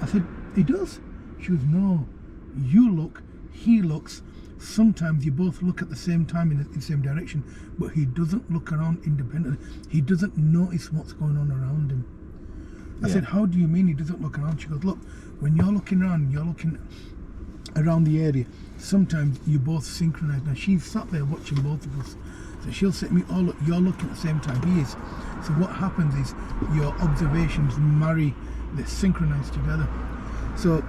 said, he does. She goes, no, you look, he looks. Sometimes you both look at the same time in the same direction, but he doesn't look around independently. He doesn't notice what's going on around him. I said, how do you mean he doesn't look around? She goes, look, when you're looking around, you're looking around the area, sometimes you both synchronize. Now she's sat there watching both of us, so she'll say to me, oh look, you're looking at the same time he is. So what happens is your observations marry, they synchronize together. So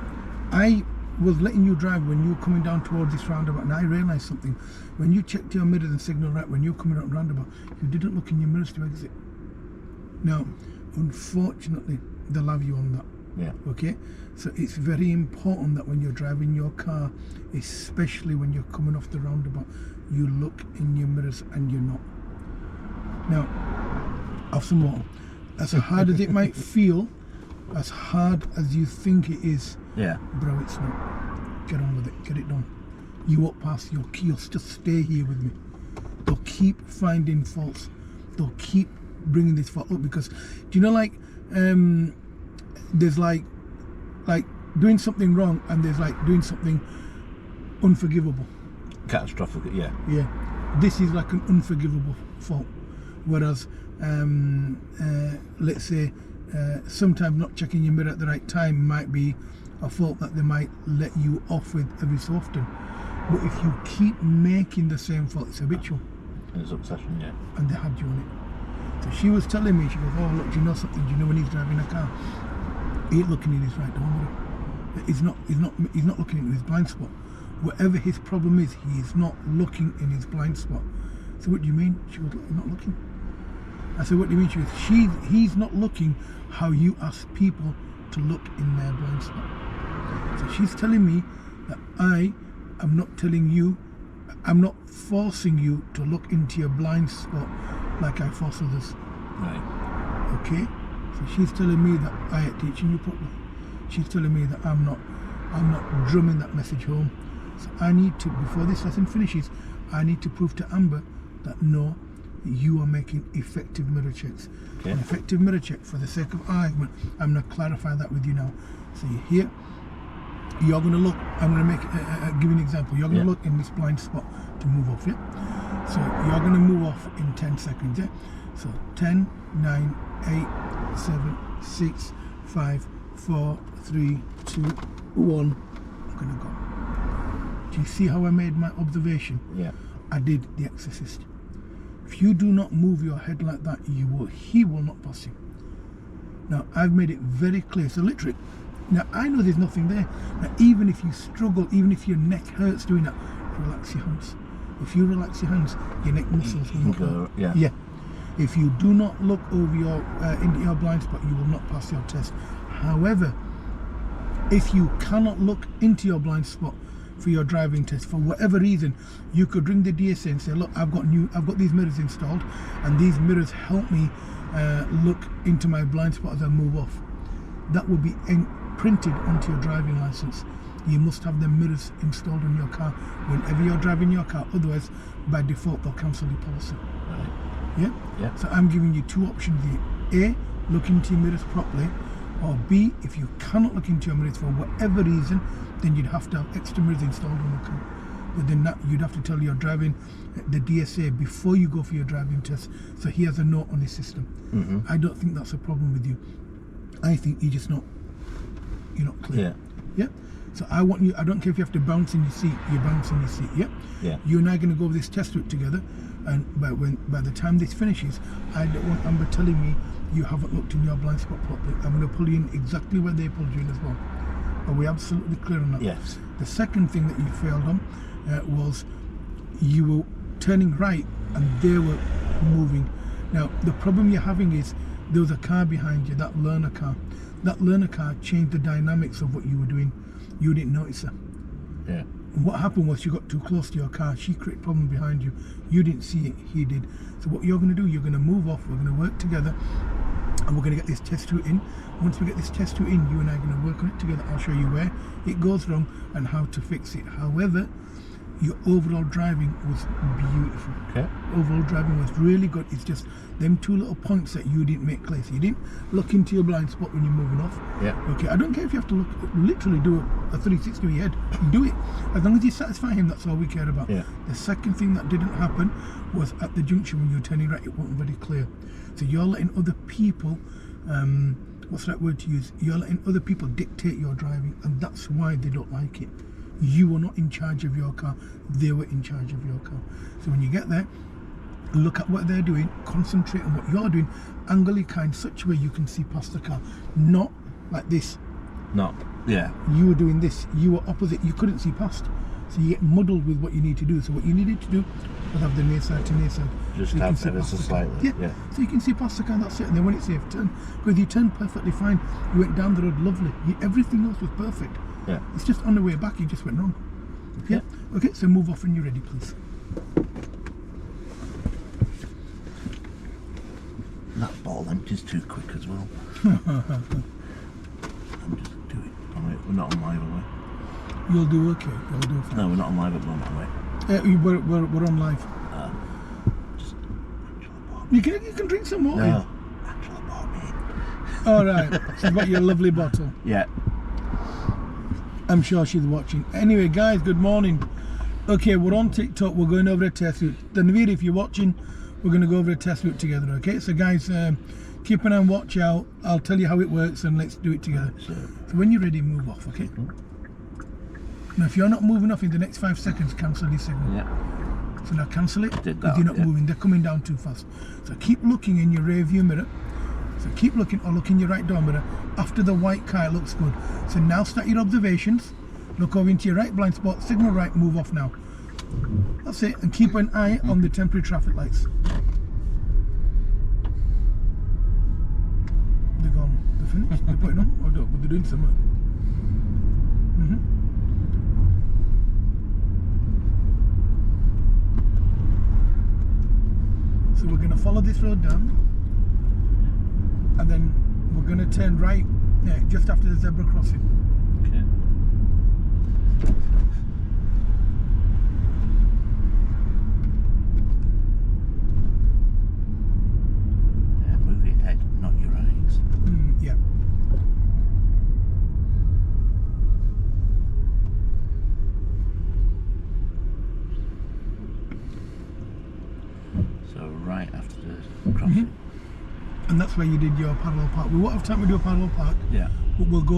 I was letting you drive when you were coming down towards this roundabout, and I realized something. When you checked your mirrors and signal right when you're coming out roundabout, you didn't look in your mirrors to exit. Now unfortunately they'll have you on that. Okay, so it's very important that when you're driving your car, especially when you're coming off the roundabout, you look in your mirrors and you're not. Now, have some water. As hard as it might feel, as hard as you think it is, bro, it's not. Get on with it, get it done. You walk past, you'll just stay here with me. They'll keep finding faults. They'll keep bringing this fault up, because do you know, like there's like doing something wrong, and there's like doing something unforgivable, catastrophic. This is like an unforgivable fault, whereas let's say sometimes not checking your mirror at the right time might be a fault that they might let you off with every so often. But if you keep making the same fault, it's habitual. It's obsession, and they had you on it. So she was telling me, she goes, oh look, do you know something? Do you know when he's driving a car, he ain't looking in his right door. He's not looking in his blind spot. Whatever his problem is, he is not looking in his blind spot. So what do you mean? She goes, look, not looking. I said, what do you mean? She goes, he's not looking how you ask people to look in their blind spot. So she's telling me that I am not telling you, I'm not forcing you to look into your blind spot like I force others. Right. Okay? So she's telling me that I ain't teaching you properly. She's telling me that I'm not drumming that message home. So I need to, before this lesson finishes, I need to prove to Amber that no, you are making effective mirror checks. Okay. An effective mirror check, for the sake of argument, I'm going to clarify that with you now. So you're here, you're going to look, I'm going to give you an example. You're going to look in this blind spot to move off, So you're going to move off in 10 seconds, So 10, 9, 8, 7, 6, 5, 4, 3, 2, 1. I'm going to go. Do you see how I made my observation? I did The Exorcist. If you do not move your head like that, he will not pass you. Now, I've made it very clear. So literally, now I know there's nothing there. Now, even if you struggle, even if your neck hurts doing that, relax your hands. If you relax your hands, your neck muscles will not hurt. If you do not look over into your blind spot, you will not pass your test. However, if you cannot look into your blind spot for your driving test for whatever reason, you could ring the DSA and say, look, I've got these mirrors installed, and these mirrors help me look into my blind spot as I move off. That will be printed onto your driving license. You must have the mirrors installed on your car whenever you're driving your car, otherwise by default they'll cancel your policy. Right. So I'm giving you two options here. A, look into your mirrors properly, or B, if you cannot look into your mirrors for whatever reason, then you'd have to have extra mirrors installed on the car. But then you'd have to tell your driving, the DSA, before you go for your driving test, so he has a note on his system. I don't think that's a problem with you. I think you're not clear. So I want you, I don't care if you have to bounce in your seat, you bounce in your seat. You and I are going to go over this test route together, and by the time this finishes, I don't want Amber telling me you haven't looked in your blind spot properly. I'm going to pull you in exactly where they pulled you in as well. Are we absolutely clear on that? Yes. The second thing that you failed on was you were turning right and they were moving. Now, the problem you're having is there was a car behind you, that learner car. That learner car changed the dynamics of what you were doing. You didn't notice her. And what happened was you got too close to your car. She created a problem behind you. You didn't see it, he did. So what you're going to do, you're going to move off, we're going to work together, and we're going to get this test route in. Once we get this test route in, you and I are going to work on it together. I'll show you where it goes wrong and how to fix it. However, your overall driving was beautiful. Okay. Overall driving was really good. It's just them two little points that you didn't make clear. So you didn't look into your blind spot when you're moving off. Yeah. Okay, I don't care if you have to literally do a 360 with your head. Do it. As long as you satisfy him, that's all we care about. Yeah. The second thing that didn't happen was at the junction when you were turning right, it wasn't very clear. So you're letting other people, what's that word to use? You're letting other people dictate your driving, and that's why they don't like it. You were not in charge of your car, they were in charge of your car. So when you get there, look at what they're doing, concentrate on what you're doing, angle your car in such a way you can see past the car, not like this. Not, yeah. You were doing this, you were opposite, you couldn't see past. So you get muddled with what you need to do. So what you needed to do was have the near side to near side. Just so you have can see ever past so the car. slightly. Yeah. So you can see past the car, that's it. And then when it's safe, turn. Because you turned perfectly fine. You went down the road lovely. Everything else was perfect. Yeah. It's just on the way back, you just went wrong. Okay. Yeah. Okay, so move off when you're ready, please. That ball empties too quick as well. I'm just doing. Oh, wait, we're not on live, are You'll do okay. You'll do we? fine. No, we're not on live at the moment, are we? We're on live. Just Angela bought me. You can drink some water. No, Angela bought me. All right. She's got your lovely bottle. Yeah. I'm sure she's watching. Anyway, guys, good morning. Okay, we're on TikTok. We're going over a test route. Danvir, if you're watching, we're going to go over a test route together. Okay, so guys, keep an eye and watch out. I'll tell you how it works, and let's do it together. So when you're ready, move off. Okay. Now, if you're not moving off in the next 5 seconds, cancel this signal. Yeah. So now cancel it, Did because that, you're not yeah. moving. They're coming down too fast. So keep looking in your rear view mirror. So keep looking, or look in your right door mirror. After the white car, it looks good. So now start your observations. Look over into your right blind spot, signal right, move off now. That's it, and keep an eye on the temporary traffic lights. They're gone. They're finished? They're putting on? Or but they're doing something. So we're going to follow this road down, and then we're going to turn right just after the zebra crossing. Okay. Yeah, move your head, not your eyes. Yeah. So right after the crossing. And that's where you did your parallel park. We won't have time to do a parallel park, Yeah. but we'll go